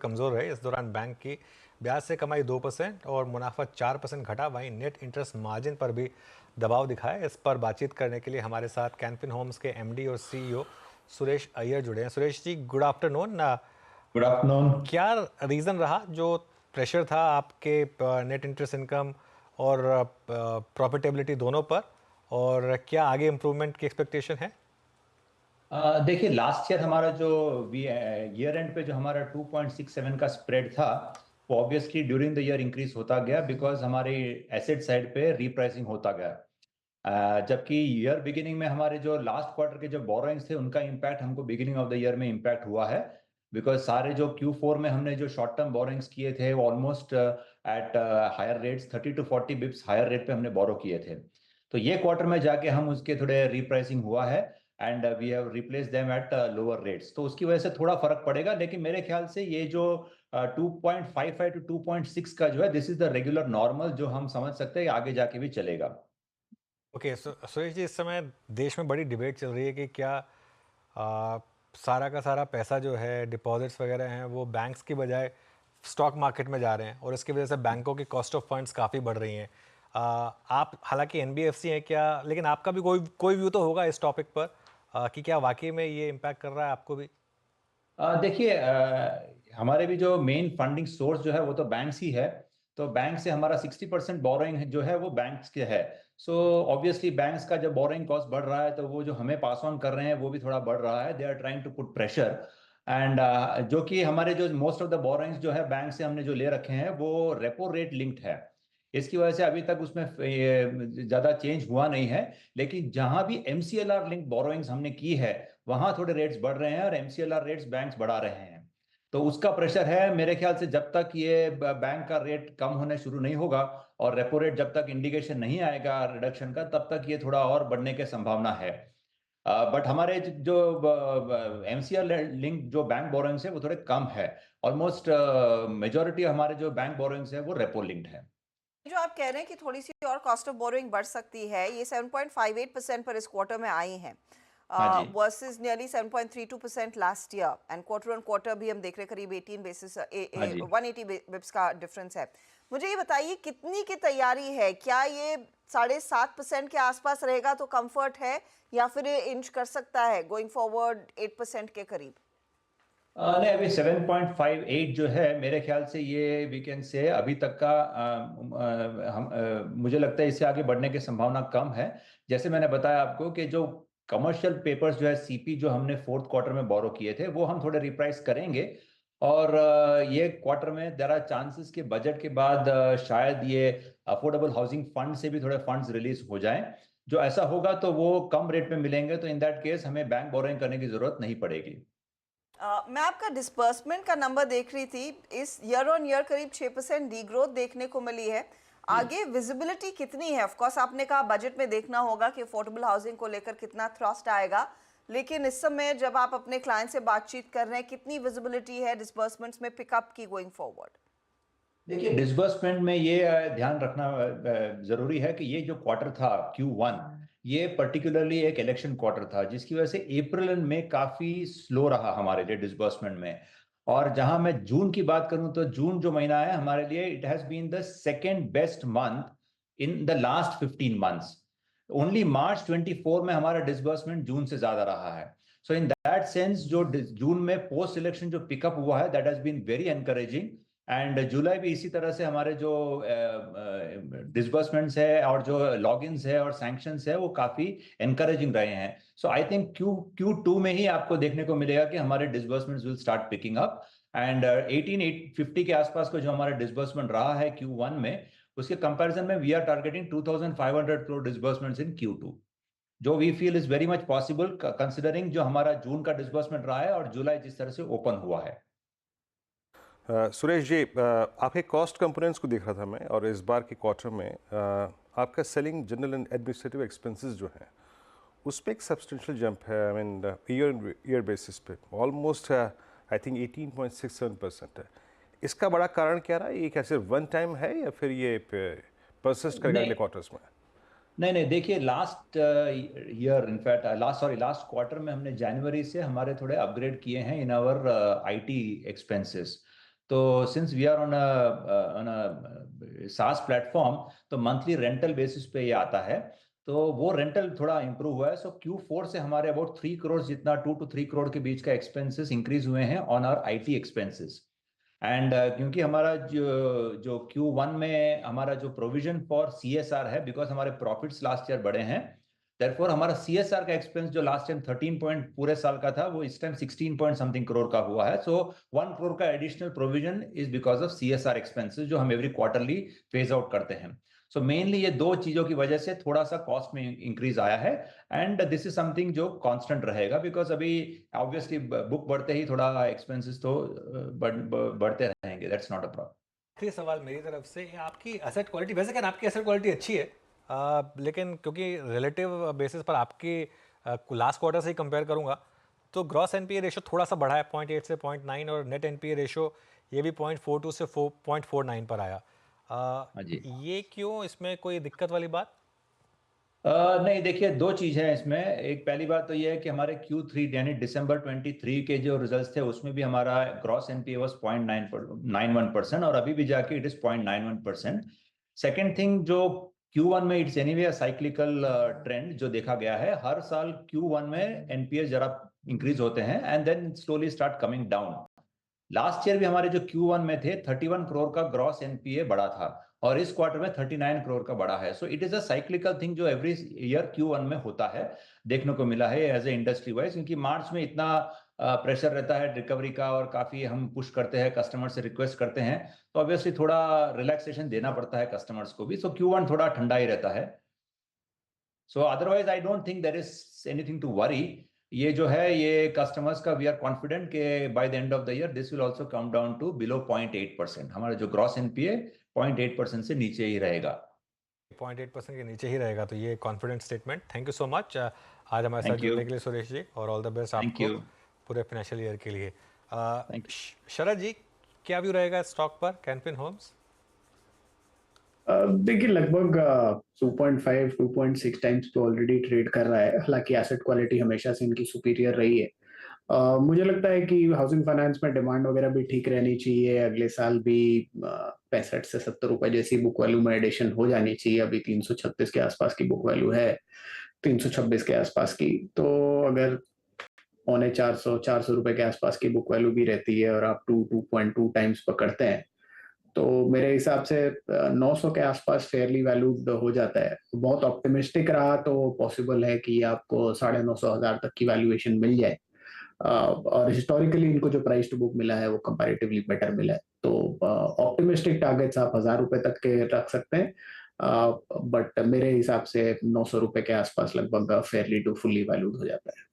कमज़ोर रहे। इस दौरान बैंक की ब्याज से कमाई 2% और मुनाफा 4% घटा। वहीं नेट इंटरेस्ट मार्जिन पर भी दबाव दिखा है। इस पर बातचीत करने के लिए हमारे साथ कैनफिन होम्स के एमडी और सीईओ सुरेश अय्यर जुड़े हैं। Suresh ji, good afternoon. Good afternoon. क्या रीज़न रहा जो प्रेशर था आपके नेट इंटरेस्ट इनकम और प्रॉफिटेबिलिटी दोनों पर, और क्या आगे इम्प्रूवमेंट की एक्सपेक्टेशन है? देखिए, लास्ट ईयर हमारा जो ईयर एंड पे जो हमारा 2.67 का स्प्रेड था, वो obviously during the year increase होता गया बिकॉज हमारे एसेट साइड पे रीप्राइसिंग होता गया। जबकि ईयर बिगिनिंग में हमारे जो लास्ट क्वार्टर के जो बोरोइंग्स थे उनका इम्पैक्ट हमको बिगिनिंग ऑफ द ईयर में इम्पैक्ट हुआ है। बिकॉज सारे जो Q4 में हमने जो शॉर्ट टर्म बोरोइंग्स किए थे वो almost at higher rates 30 to 40 bips higher rate पे हमने बोरो किए थे। तो ये क्वार्टर में जाके हम उसके थोड़े रीप्राइसिंग हुआ है and we have replace them at lower rates, तो उसकी वजह से थोड़ा फर्क पड़ेगा। लेकिन मेरे ख्याल से ये जो 2.55 to 2.6 का जो है, this is the regular normal जो हम समझ सकते हैं आगे जाके भी चलेगा। ओके, सुरेश जी, इस समय देश में बड़ी डिबेट चल रही है कि क्या आ, सारा का सारा पैसा जो है, डिपॉजिट्स वगैरह हैं, वो बैंक्स की बजाय स्टॉक मार्केट में जा रहे हैं और इसकी वजह से बैंकों की कॉस्ट ऑफ फंड्स काफ़ी बढ़ रही हैं। आप हालांकि एनबीएफसी हैं क्या, लेकिन आपका भी कोई कोई व्यू तो होगा इस टॉपिक पर, कि क्या वाकई में ये इम्पैक्ट कर रहा है आपको भी? देखिए, हमारे भी जो मेन फंडिंग सोर्स जो है वो तो बैंक्स ही है। तो बैंक से हमारा 60% बोरोइंग जो है वो बैंक्स के है। सो ऑब्वियसली बैंक्स का जब बोरोइंग कॉस्ट बढ़ रहा है तो वो जो हमें पास ऑन कर रहे हैं वो भी थोड़ा बढ़ रहा है। They are trying to put pressure and जो कि हमारे जो मोस्ट ऑफ द बोरोइंग्स जो है बैंक से हमने जो ले रखे हैं वो रेपो रेट लिंक्ड है। इसकी वजह से अभी तक उसमें ज्यादा चेंज हुआ नहीं है। लेकिन जहां भी MCLR लिंक बोरोइंग्स हमने की है वहां थोड़े रेट्स बढ़ रहे हैं और MCLR रेट्स बैंक्स बढ़ा रहे हैं। तो उसका प्रेशर है मेरे ख्याल से। जब तक ये बैंक का रेट कम होने शुरू नहीं होगा और रेपो रेट जब तक इंडिकेशन नहीं आएगा रिडक्शन का, तब तक ये थोड़ा और बढ़ने की संभावना है। बट हमारे जो MCLR लिंक जो बैंक बोरोइंग्स है वो थोड़े कम है। ऑलमोस्ट मेजोरिटी हमारे जो बैंक बोरोइंग्स है वो रेपो लिंक्ड है। जो आप कह रहे हैं कि थोड़ी सी और कॉस्ट ऑफ बोरोइंग बढ़ सकती है, ये 7.58% पर इस क्वार्टर में आई है हाँ जी। Versus nearly 7.32% last year. And quarter on quarter भी हम देख रहे हैं करीब 18 बेसिस हाँ जी। 180 बिप्स का डिफरेंस है। मुझे ये बताइए, कितनी की तैयारी है? क्या ये 7.5% के आसपास रहेगा तो कंफर्ट है, या फिर ये इंच कर सकता है गोइंग फॉरवर्ड 8% के करीब? नहीं, अभी 7.58 जो है मेरे ख्याल से ये वीकेंड से अभी तक का मुझे लगता है इससे आगे बढ़ने की संभावना कम है। जैसे मैंने बताया आपको कि जो कमर्शियल पेपर्स जो है CP जो हमने फोर्थ क्वार्टर में बोरो किए थे वो हम थोड़े रिप्राइस करेंगे। और ये क्वार्टर में देर आर चांसेस कि बजट के बाद शायद ये अफोर्डेबल हाउसिंग फंड से भी थोड़े फंड्स रिलीज हो जाएं। जो ऐसा होगा तो वो कम रेट में मिलेंगे, तो इन दैट केस हमें बैंक बोरोइंग करने की जरूरत नहीं पड़ेगी। मैं आपका डिस्बर्समेंट का नंबर देख रही थी, इस ईयर ऑन ईयर करीब 6% डी ग्रोथ देखने को मिली है। आगे विजिबिलिटी कितनी है? ऑफ कोर्स आपने कहा बजट में देखना होगा कि अफोर्डेबल हाउसिंग को लेकर कितना थ्रस्ट आएगा, लेकिन इस समय जब आप अपने क्लाइंट से बातचीत कर रहे हैं, कितनी विजिबिलिटी है डिस्बर्समेंट्स में पिकअप की गोइंग फॉरवर्ड? देखिए, डिसबर्समेंट में ये ध्यान रखना जरूरी है कि ये जो क्वार्टर था Q1, ये पर्टिकुलरली एक इलेक्शन क्वार्टर था जिसकी वजह से अप्रैल एंड मई काफी स्लो रहा हमारे लिए डिसबर्समेंट में। और जहां मैं जून की बात करूं तो जून जो महीना है हमारे लिए it has been the second best month in the last 15 months. Only March 24 में हमारा डिसबर्समेंट जून से ज्यादा रहा है। सो इन दैट सेंस जो जून में पोस्ट इलेक्शन जो पिकअप हुआ है that has been very encouraging. And July भी इसी तरह से हमारे जो डिसबर्समेंट्स है और जो लॉगिन्स है और सैंक्शंस है वो काफी एनकरेजिंग रहे हैं। सो आई थिंक Q2 में ही आपको देखने को मिलेगा कि हमारे disbursements will start picking up. And 18,850 के आसपास को जो हमारा डिसबर्समेंट रहा है Q1 में, उसके कंपैरिजन में we are targeting 2,500 crore disbursements in Q2, जो we feel is very much possible considering जो हमारा जून का डिसबर्समेंट रहा है और जुलाई जिस तरह से ओपन हुआ है। सुरेश जी, आपके कॉस्ट कंपोनेंट्स को देख रहा था मैं, और इस बार के क्वार्टर में आपका selling general and administrative expenses जो हैं उसमें एक सब्सटेंशियल जंप है। I mean year year basis पे ऑलमोस्ट आई थिंक 18.67% है। इसका बड़ा कारण क्या रहा है? ये क्या सिर्फ वन टाइम है या फिर ये परसिस्ट करेगा अगले नहीं क्वार्टर्स में? नहीं नहीं, देखिए last year in fact last quarter में हमने जनवरी से हमारे थोड़े अपग्रेड किए हैं इन आवर IT एक्सपेंसेस। तो since we are on a SaaS platform, तो मंथली रेंटल बेसिस पे ये आता है, तो वो रेंटल थोड़ा इंप्रूव हुआ है। सो Q4 से हमारे अबाउट 3 करोड़ जितना, 2 to 3 करोड़ के बीच का एक्सपेंसेस इंक्रीज हुए हैं on our IT expenses. And क्योंकि हमारा जो Q1 में हमारा जो प्रोविजन फॉर CSR है, बिकॉज हमारे प्रॉफिट्स लास्ट ईयर बढ़े हैं, देयरफॉर हमारा CSR का एक्सपेंस जो लास्ट टाइम 13 पॉइंट पूरे साल का था, वो इस टाइम 16 पॉइंट समथिंग करोड़ का हुआ है। सो 1 करोड़ का additional provision is because of CSR expenses, जो हम एवरी क्वार्टरली फेज आउट करते हैं। सो मेनली ये दो चीजों की वजह से थोड़ा सा कॉस्ट में इंक्रीज आया है, एंड दिस इज समथिंग जो कांस्टेंट रहेगा, बिकॉज अभी ऑब्वियसली बुक बढ़ते ही थोड़ा एक्सपेंसेस तो बढ़ते रहेंगे, दैट्स नॉट अ प्रॉब्लम। आखिरी सवाल मेरी तरफ से, आपकी एसेट क्वालिटी, वैसे क्या आपकी एसेट क्वालिटी अच्छी है, लेकिन क्योंकि रिलेटिव बेसिस पर आपकी लास्ट क्वार्टर से ही कंपेयर करूंगा तो ग्रॉस एनपीए रेशो थोड़ा सा बढ़ा है 0.8 से 0.9, और नेट एनपीए रेशो ये भी 0.42 से 0.49 पर आया। हाँ जी। ये क्यों, इसमें कोई दिक्कत वाली बात? नहीं, देखिए दो चीज है इसमें। एक पहली बात तो ये है कि हमारे Q3 यानी दिसंबर 23 के जो रिजल्ट्स थे, उसमें भी हमारा ग्रॉस एनपीए वाज 0.91%, और अभी भी जाके इट इज 0.91%। सेकेंड थिंग, जो Q1 में इट्स एनीवे साइक्लिकल ट्रेंड जो देखा गया है, हर साल Q1 में एनपीए जरा इंक्रीज होते हैं and then slowly start coming down. Last year भी हमारे जो Q1 में थे 31 करोड़ का ग्रॉस एनपीए बढ़ा था, और इस क्वार्टर में 39 करोड़ का बढ़ा है। So it is a cyclical thing जो एवरी ईयर Q1 में होता है, देखने को मिला है एज ए इंडस्ट्री वाइज, क्योंकि मार्च में इतना प्रेशर रहता है रिकवरी का, और काफी हम पुश करते हैं, कस्टमर से रिक्वेस्ट करते हैं, तो ऑब्वियसली थोड़ा रिलैक्सेशन देना पड़ता है कस्टमर्स को भी। सो Q1 थोड़ा ठंडा ही रहता है। So otherwise I don't think there is anything to worry. ये जो है, ये कस्टमर्स का वी आर कॉन्फिडेंट के by the end of the year this will also come down to below 0.8%। हमारा जो ग्रॉस एनपीए 0.8% से नीचे ही रहेगा। 0.8% के नीचे ही रहेगा, तो ये confident statement. Thank you so much आज हमारे साथ थैंक यू। जुड़ने के लिए सुरेश जी, और ऑल द बेस्ट थैंक आपको यू। पूरे फाइनेंशियल ईयर के लिए। Thank you. शरद जी, क्या व्यू रहेगा स्टॉक पर कैन फिन होम्स? देखिए लगभग 2.5 2.6 टाइम्स पे ऑलरेडी ट्रेड कर रहा है। हालांकि एसेट क्वालिटी हमेशा से इनकी सुपीरियर रही है। मुझे लगता है कि हाउसिंग फाइनेंस में डिमांड वगैरह भी ठीक रहनी चाहिए। अगले साल भी 65 से 70 रुपए जैसी बुक वैल्यू में एडिशन हो जानी चाहिए। अभी 336 के आसपास की बुक वैल्यू है, 326 के आसपास की। तो अगर 450 रुपए के आसपास की बुक वैल्यू भी रहती है और आप 2.2 टाइम्स पकड़ते हैं, तो मेरे हिसाब से 900 के आसपास फेयरली वैल्यूड हो जाता है। बहुत ऑप्टिमिस्टिक रहा तो पॉसिबल है कि आपको 950,000 तक की वैल्यूएशन मिल जाए। और हिस्टोरिकली इनको जो प्राइस टू बुक मिला है वो कंपैरेटिवली बेटर मिला है। तो ऑप्टिमिस्टिक टारगेट्स आप 1000 रुपए तक के रख सकते हैं, बट मेरे हिसाब से 900 रुपए के आसपास लगभग फेयरली टू फुल्ली वैल्यूड हो जाता है।